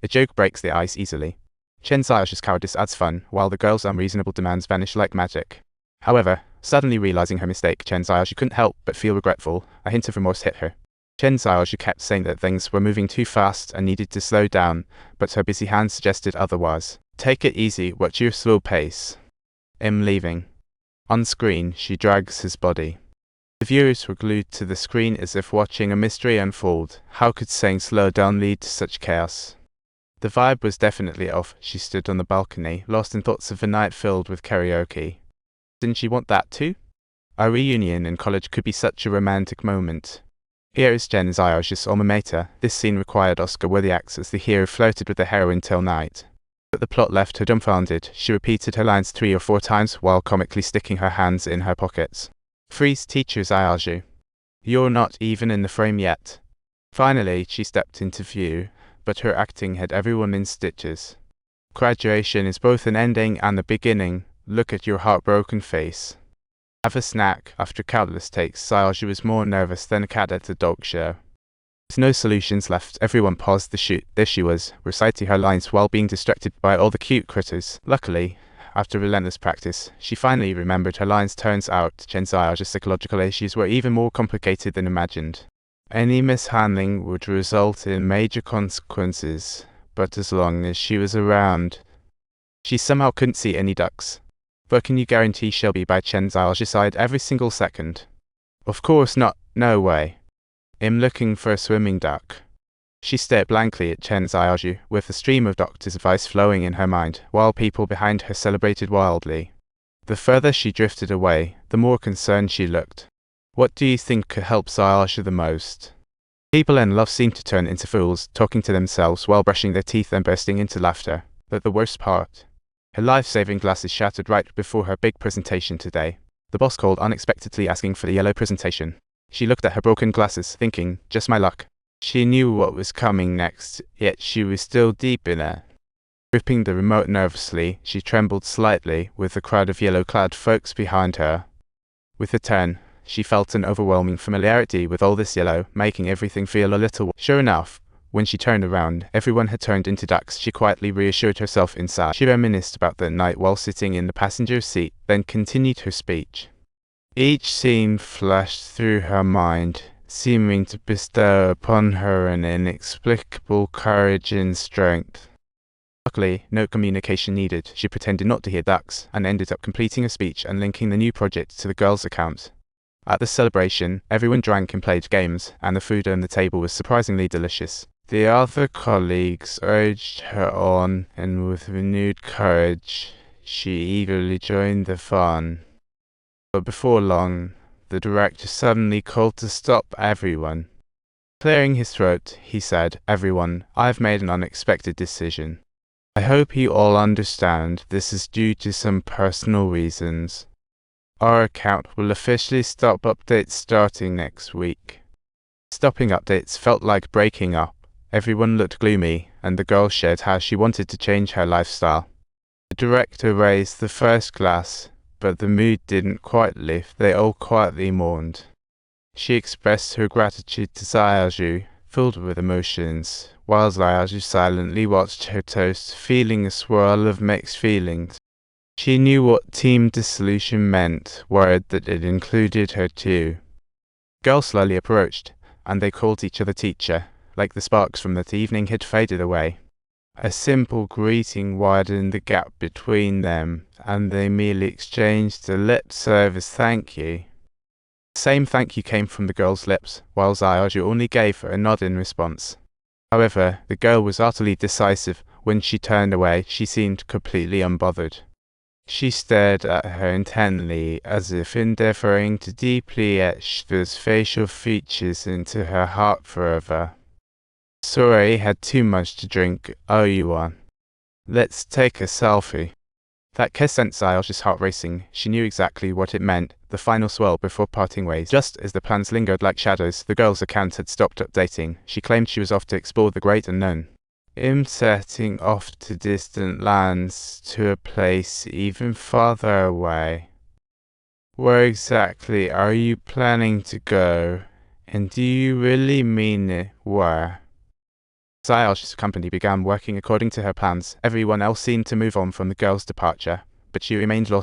A joke breaks the ice easily. Chen Xiaozhou's cowardice adds fun, while the girl's unreasonable demands vanish like magic. However, suddenly realizing her mistake, Chen Xiaozhou couldn't help but feel regretful. A hint of remorse hit her. Chen Xiaozhou kept saying that things were moving too fast and needed to slow down, but her busy hands suggested otherwise. Take it easy, watch your slow pace. Leaving. On screen, she drags his body. The viewers were glued to the screen as if watching a mystery unfold. How could saying slow down lead to such chaos? The vibe was definitely off. She stood on the balcony, lost in thoughts of a night filled with karaoke. Didn't she want that too? A reunion in college could be such a romantic moment. Here is Chen Xiaozhou's alma mater. This scene required Oscar-worthy acts as the hero flirted with the heroine till night. But the plot left her dumbfounded. She repeated her lines 3 or 4 times while comically sticking her hands in her pockets. Freeze, teacher Xiaozhou. You're not even in the frame yet. Finally, she stepped into view, but her acting had everyone in stitches. Graduation is both an ending and a beginning. Look at your heartbroken face. Have a snack. After countless takes, Xiaozhou was more nervous than a cat at a dog show. With no solutions left, everyone paused the shoot. There she was, reciting her lines while being distracted by all the cute critters. Luckily, after relentless practice, she finally remembered her lines. Turns out, Chen Xiaozhou's psychological issues were even more complicated than imagined. Any mishandling would result in major consequences, but as long as she was around, she somehow couldn't see any ducks. But can you guarantee she'll be by Chen Xiaozhou's side every single second? Of course not, no way. I'm looking for a swimming duck. She stared blankly at Chen Xiaozhou, with a stream of doctor's advice flowing in her mind, while people behind her celebrated wildly. The further she drifted away, the more concerned she looked. What do you think could help Xiaozhou the most? People in love seemed to turn into fools, talking to themselves while brushing their teeth and bursting into laughter. But the worst part? Her life-saving glasses shattered right before her big presentation today. The boss called unexpectedly asking for the yellow presentation. She looked at her broken glasses, thinking, just my luck. She knew what was coming next, yet she was still deep in it. Gripping the remote nervously, she trembled slightly, with a crowd of yellow-clad folks behind her. With a turn, she felt an overwhelming familiarity with all this yellow, making everything feel a little. Sure enough, when she turned around, everyone had turned into ducks. She quietly reassured herself inside. She reminisced about that night while sitting in the passenger seat, then continued her speech. Each scene flashed through her mind, seeming to bestow upon her an inexplicable courage and strength. Luckily, no communication needed. She pretended not to hear ducks, and ended up completing a speech and linking the new project to the girl's account. At the celebration, everyone drank and played games, and the food on the table was surprisingly delicious. The other colleagues urged her on, and with renewed courage, she eagerly joined the fun. But before long, the director suddenly called to stop everyone. Clearing his throat, he said, "Everyone, I've made an unexpected decision. I hope you all understand this is due to some personal reasons. Our account will officially stop updates starting next week." Stopping updates felt like breaking up. Everyone looked gloomy, and the girl shared how she wanted to change her lifestyle. The director raised the first glass, but the mood didn't quite lift. They all quietly mourned. She expressed her gratitude to Xiaozhou, filled with emotions, while Xiaozhou silently watched her toast, feeling a swirl of mixed feelings. She knew what team dissolution meant, worried that it included her too. The girl slowly approached, and they called each other teacher, like the sparks from that evening had faded away. A simple greeting widened the gap between them, and they merely exchanged a lip service thank you. The same thank you came from the girl's lips, while Xiaozhou only gave her a nod in response. However, the girl was utterly decisive. When she turned away, she seemed completely unbothered. She stared at her intently, as if endeavoring to deeply etch those facial features into her heart forever. "Sorry, had too much to drink. Oh, you want? Let's take a selfie." That kiss sent Xiaozhou's heart racing. She knew exactly what it meant, the final swirl before parting ways. Just as the plans lingered like shadows, the girl's account had stopped updating. She claimed she was off to explore the great unknown. "I'm setting off to distant lands, to a place even farther away." "Where exactly are you planning to go? And do you really mean it? Where?" Xiaozhou's company began working according to her plans. Everyone else seemed to move on from the girl's departure, but she remained lost